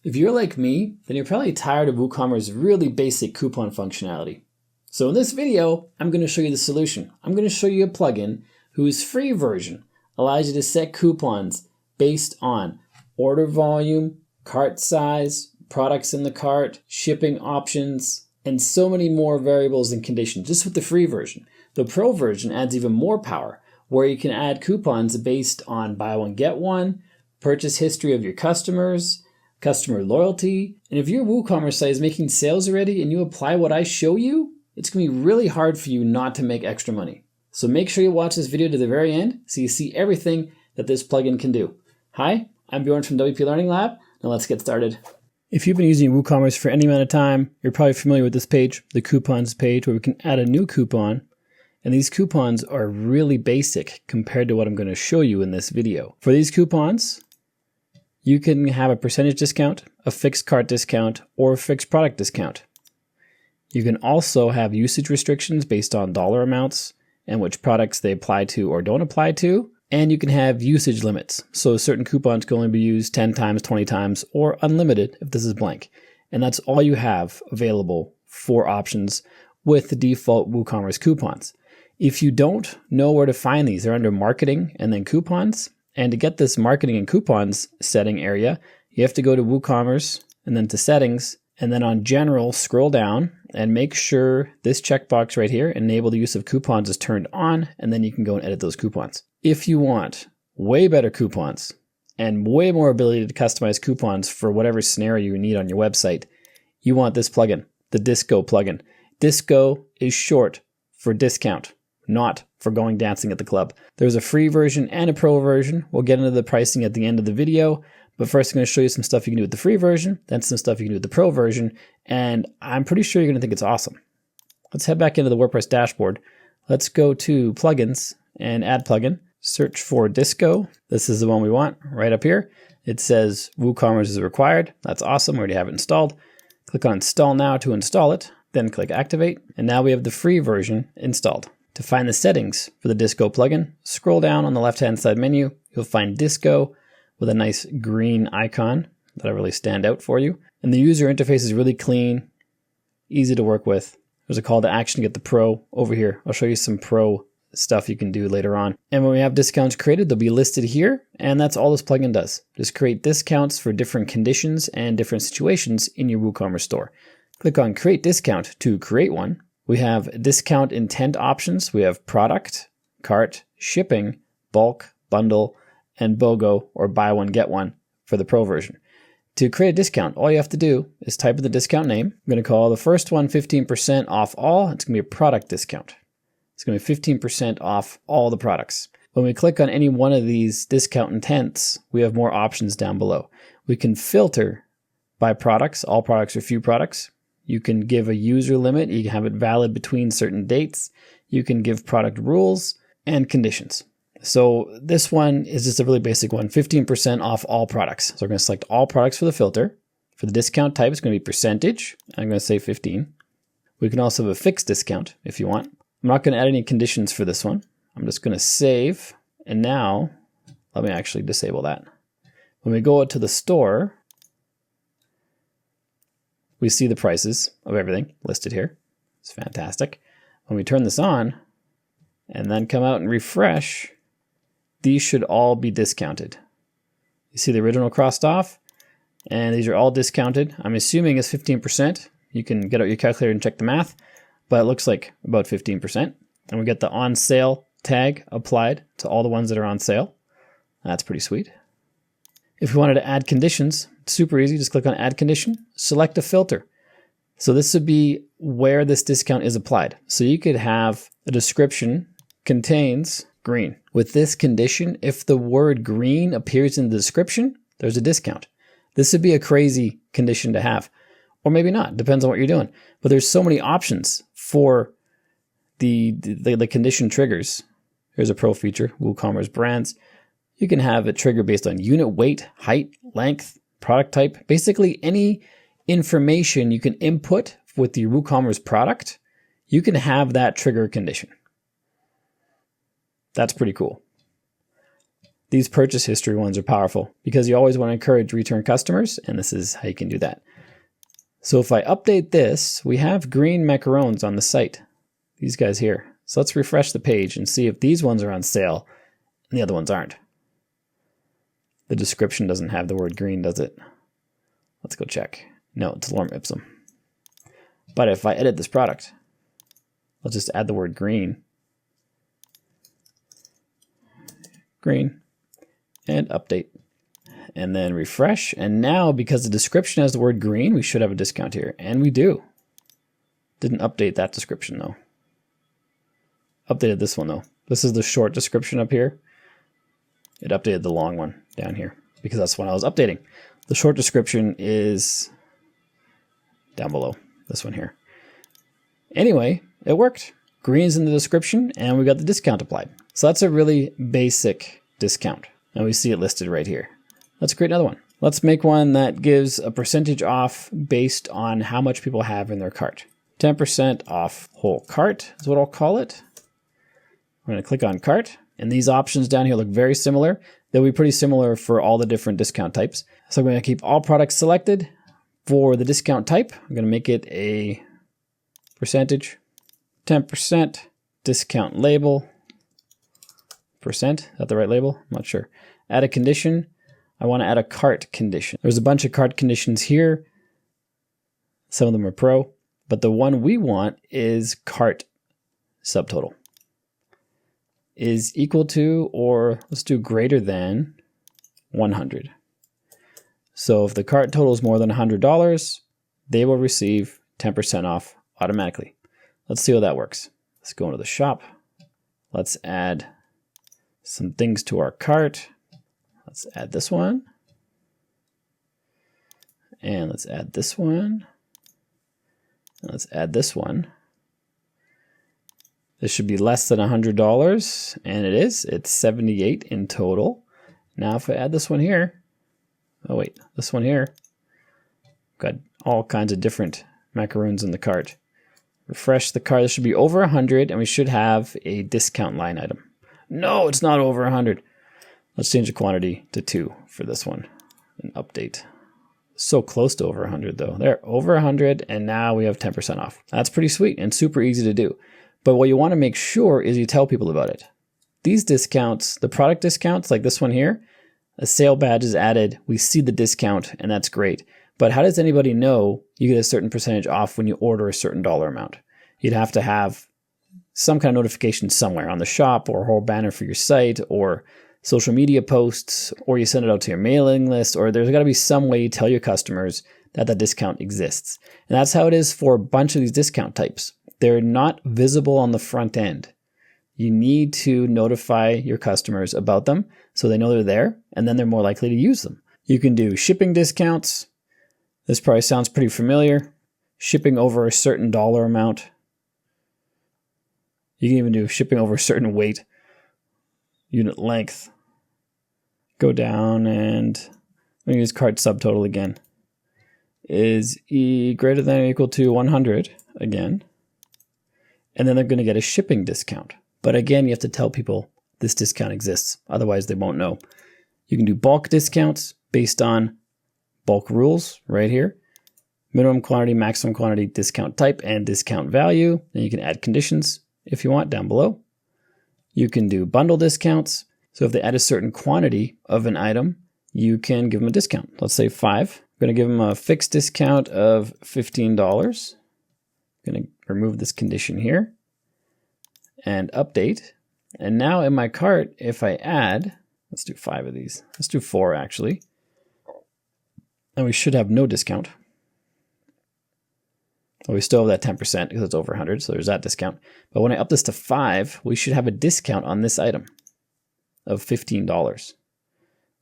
If you're like me, then you're probably tired of WooCommerce's really basic coupon functionality. So in this video, I'm going to show you the solution. I'm going to show you a plugin whose free version allows you to set coupons based on order volume, cart size, products in the cart, shipping options, and so many more variables and conditions just with the free version. The pro version adds even more power, where you can add coupons based on buy one, get one, purchase history of your customers, customer loyalty. And if your WooCommerce site is making sales already and you apply what I show you, it's going to be really hard for you not to make extra money. So make sure you watch this video to the very end so you see everything that this plugin can do. Hi, I'm Bjorn from WPLearningLab. Now let's get started. If you've been using WooCommerce for any amount of time, you're probably familiar with this page, the coupons page, where we can add a new coupon. And these coupons are really basic compared to what I'm going to show you in this video. For these coupons, you can have a percentage discount, a fixed cart discount, or a fixed product discount. You can also have usage restrictions based on dollar amounts and which products they apply to or don't apply to. And you can have usage limits. So certain coupons can only be used 10 times, 20 times, or unlimited if this is blank. And that's all you have available for options with the default WooCommerce coupons. If you don't know where to find these, they're under marketing and then coupons. And to get this marketing and coupons setting area, you have to go to WooCommerce and then to settings, and then on general, scroll down and make sure this checkbox right here, enable the use of coupons, is turned on, and then you can go and edit those coupons. If you want way better coupons and way more ability to customize coupons for whatever scenario you need on your website, you want this plugin, the Disco plugin. Disco is short for discount, not for going dancing at the club. There's a free version and a pro version. We'll get into the pricing at the end of the video, but first I'm going to show you some stuff you can do with the free version, then some stuff you can do with the pro version, and I'm pretty sure you're going to think it's awesome. Let's head back into the WordPress dashboard. Let's go to plugins and add plugin. Search for Disco. This is the one we want right up here. It says WooCommerce is required. That's awesome. We already have it installed. Click on Install Now to install it, then click Activate, and now we have the free version installed. To find the settings for the Disco plugin, scroll down on the left-hand side menu. You'll find Disco with a nice green icon that'll really stand out for you. And the user interface is really clean, easy to work with. There's a call to action to get the pro over here. I'll show you some pro stuff you can do later on. And when we have discounts created, they'll be listed here. And that's all this plugin does. Just create discounts for different conditions and different situations in your WooCommerce store. Click on Create Discount to create one. We have discount intent options. We have product, cart, shipping, bulk, bundle, and BOGO, or buy one, get one for the pro version. To create a discount, all you have to do is type in the discount name. I'm going to call the first one 15% off all. It's going to be a product discount. It's going to be 15% off all the products. When we click on any one of these discount intents, we have more options down below. We can filter by products, all products or few products. You can give a user limit. You can have it valid between certain dates. You can give product rules and conditions. So this one is just a really basic one, 15% off all products. So we're going to select all products for the filter. For the discount type, it's going to be percentage. I'm going to say 15. We can also have a fixed discount if you want. I'm not going to add any conditions for this one. I'm just going to save. And now let me actually disable that. When we go out to the store, we see the prices of everything listed here. It's fantastic. When we turn this on and then come out and refresh, these should all be discounted. You see the original crossed off, and these are all discounted. I'm assuming it's 15%. You can get out your calculator and check the math, but it looks like about 15%. And we get the on sale tag applied to all the ones that are on sale. That's pretty sweet. If we wanted to add conditions, it's super easy. Just click on Add Condition, select a filter. So this would be where this discount is applied. So you could have a description contains green. With this condition, if the word green appears in the description, there's a discount. This would be a crazy condition to have, or maybe not, depends on what you're doing. But there's so many options for the condition triggers. Here's a pro feature, WooCommerce brands. You can have it trigger based on unit weight, height, length, product type, basically any information you can input with your WooCommerce product, you can have that trigger condition. That's pretty cool. These purchase history ones are powerful because you always want to encourage return customers, and this is how you can do that. So if I update this, we have green macarons on the site, these guys here. So let's refresh the page and see if these ones are on sale and the other ones aren't. The description doesn't have the word green, does it? Let's go check. No, it's lorem ipsum. But if I edit this product, I'll just add the word green. Green. And update. And then refresh. And now, because the description has the word green, we should have a discount here. And we do. Didn't update that description though. Updated this one though. This is the short description up here. It updated the long one down here because that's what I was updating. The short description is down below, this one here. Anyway, it worked. Green's in the description and we got the discount applied. So that's a really basic discount. And we see it listed right here. Let's create another one. Let's make one that gives a percentage off based on how much people have in their cart. 10% off whole cart is what I'll call it. We're going to click on cart, and these options down here look very similar. They'll be pretty similar for all the different discount types. So I'm going to keep all products selected. For the discount type, I'm going to make it a percentage, 10%, discount label, percent, is that the right label? I'm not sure. Add a condition. I want to add a cart condition. There's a bunch of cart conditions here. Some of them are pro, but the one we want is cart subtotal. Is equal to, or let's do greater than 100. So if the cart total is more than $100, they will receive 10% off automatically. Let's see how that works. Let's go into the shop. Let's add some things to our cart. Let's add this one. And let's add this one. And let's add this one. This should be less than $100, and it is. It's 78 in total. Now if I add this one here, oh wait, this one here, got all kinds of different macaroons in the cart. Refresh the cart. This should be over 100, and we should have a discount line item. No, it's not over 100. Let's change the quantity to 2 for this one and update. So close to over 100 though. There, over 100, and now we have 10% off. That's pretty sweet and super easy to do. But what you want to make sure is you tell people about it. These discounts, the product discounts like this one here, a sale badge is added, we see the discount, and that's great. But how does anybody know you get a certain percentage off when you order a certain dollar amount? You'd have to have some kind of notification somewhere on the shop or a whole banner for your site or social media posts, or you send it out to your mailing list, or there's got to be some way you tell your customers that that discount exists. And that's how it is for a bunch of these discount types. They're not visible on the front end. You need to notify your customers about them so they know they're there, and then they're more likely to use them. You can do shipping discounts. This probably sounds pretty familiar. Shipping over a certain dollar amount. You can even do shipping over a certain weight, unit length. Go down and I'm going to use cart subtotal again. Is greater than or equal to 100 again. And then they're going to get a shipping discount. But again, you have to tell people this discount exists. Otherwise, they won't know. You can do bulk discounts based on bulk rules right here. Minimum quantity, maximum quantity, discount type, and discount value. And you can add conditions if you want down below. You can do bundle discounts. So if they add a certain quantity of an item, you can give them a discount. Let's say 5. I'm going to give them a fixed discount of $15. I'm going to remove this condition here and update. And now in my cart, if I add, let's do 5 of these. Let's do 4 actually. And we should have no discount. Well, we still have that 10% because it's over 100, so there's that discount. But when I up this to 5, we should have a discount on this item of $15.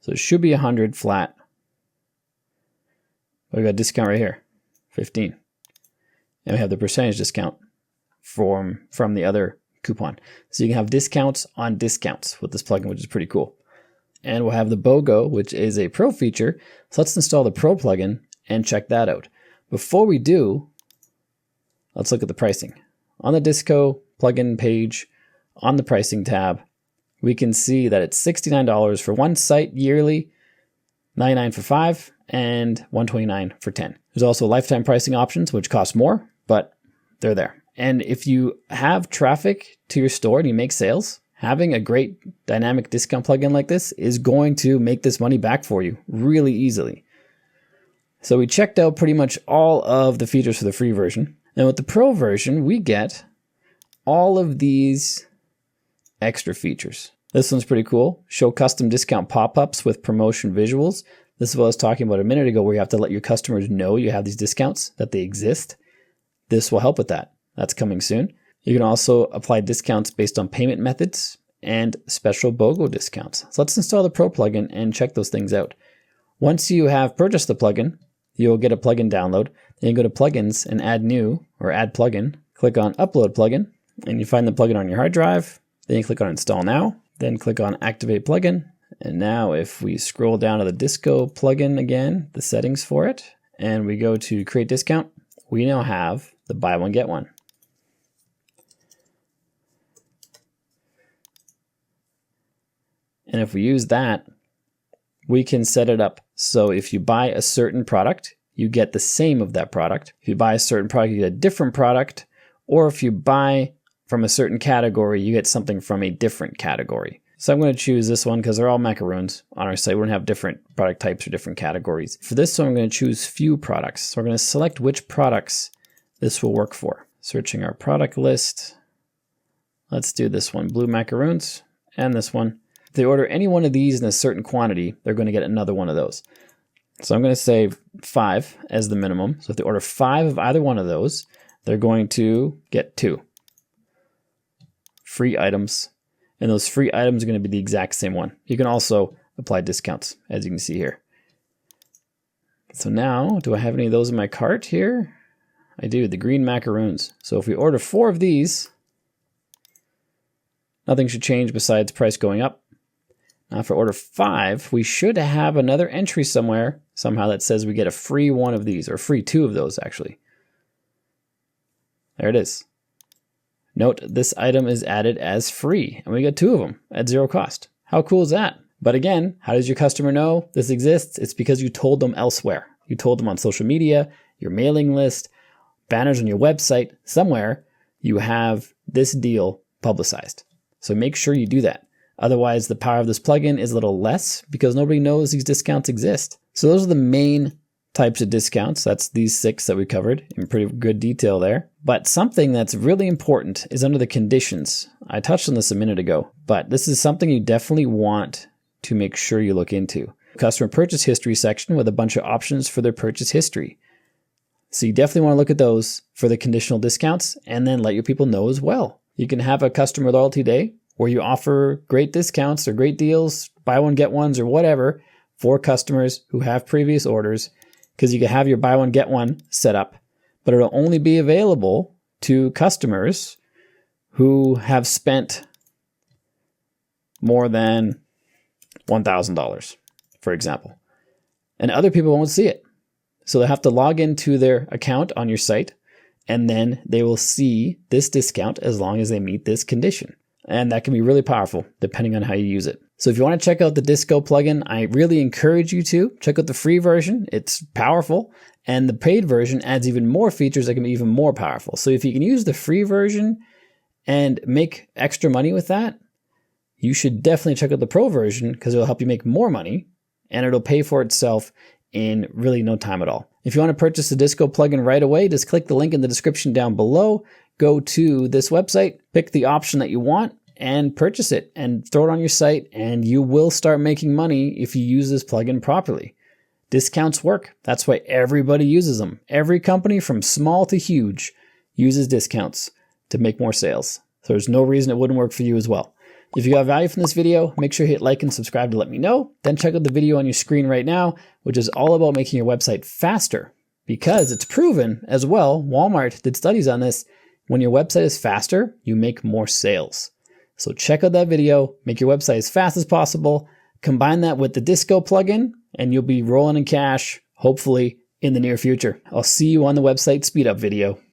So it should be 100 flat. But we got a discount right here, 15. And we have the percentage discount from the other coupon. So you can have discounts on discounts with this plugin, which is pretty cool. And we'll have the BOGO, which is a pro feature. So let's install the pro plugin and check that out. Before we do, let's look at the pricing. On the Disco plugin page, on the pricing tab, we can see that it's $69 for one site yearly, $99 for 5, and $129 for 10. There's also lifetime pricing options, which cost more, but they're there. And if you have traffic to your store and you make sales, having a great dynamic discount plugin like this is going to make this money back for you really easily. So we checked out pretty much all of the features for the free version. And with the pro version, we get all of these extra features. This one's pretty cool. Show custom discount pop-ups with promotion visuals. This is what I was talking about a minute ago, where you have to let your customers know you have these discounts, that they exist. This will help with that. That's coming soon. You can also apply discounts based on payment methods and special BOGO discounts. So let's install the Pro plugin and check those things out. Once you have purchased the plugin, you'll get a plugin download. Then you go to plugins and add new or add plugin. Click on upload plugin and you find the plugin on your hard drive. Then you click on install now, then click on activate plugin. And now if we scroll down to the Disco plugin again, the settings for it, and we go to create discount, we now have the buy one, get one. And if we use that, we can set it up so if you buy a certain product, you get the same of that product. If you buy a certain product, you get a different product. Or if you buy from a certain category, you get something from a different category. So I'm going to choose this one because they're all macaroons on our site. We're going to have different product types or different categories. For this one, I'm going to choose few products. So we're going to select which products this will work for. Searching our product list. Let's do this one, blue macaroons, and this one. If they order any one of these in a certain quantity, they're going to get another one of those. So I'm going to say 5 as the minimum. So if they order 5 of either one of those, they're going to get 2 free items. And those free items are going to be the exact same one. You can also apply discounts, as you can see here. So now, do I have any of those in my cart here? I do, the green macaroons. So if we order 4 of these, nothing should change besides price going up. Now if I order 5, we should have another entry somewhere, somehow, that says we get a free 1 of these, or free 2 of those actually. There it is. Note, this item is added as free, and we get 2 of them at 0 cost. How cool is that? But again, how does your customer know this exists? It's because you told them elsewhere. You told them on social media, your mailing list, banners on your website, somewhere you have this deal publicized. So make sure you do that. Otherwise, the power of this plugin is a little less because nobody knows these discounts exist. So those are the main types of discounts. That's these 6 that we covered in pretty good detail there. But something that's really important is under the conditions. I touched on this a minute ago, but this is something you definitely want to make sure you look into. Customer purchase history section with a bunch of options for their purchase history. So you definitely want to look at those for the conditional discounts and then let your people know as well. You can have a customer loyalty day where you offer great discounts or great deals, buy one, get ones or whatever for customers who have previous orders, because you can have your buy one, get one set up, but it'll only be available to customers who have spent more than $1,000, for example. And other people won't see it. So they'll have to log into their account on your site, and then they will see this discount as long as they meet this condition. And that can be really powerful depending on how you use it. So if you want to check out the Disco plugin, I really encourage you to check out the free version. It's powerful. And the paid version adds even more features that can be even more powerful. So if you can use the free version and make extra money with that, you should definitely check out the pro version because it'll help you make more money and it'll pay for itself in really no time at all. If you want to purchase the Disco plugin right away, just click the link in the description down below. Go to this website, pick the option that you want, and purchase it and throw it on your site, and you will start making money if you use this plugin properly. Discounts work. That's why everybody uses them. Every company from small to huge uses discounts to make more sales. So there's no reason it wouldn't work for you as well. If you got value from this video, make sure you hit like and subscribe to let me know. Then check out the video on your screen right now, which is all about making your website faster, because it's proven as well. Walmart did studies on this. When your website is faster, you make more sales. So check out that video, make your website as fast as possible, combine that with the Disco plugin, and you'll be rolling in cash, hopefully, in the near future. I'll see you on the website speed up video.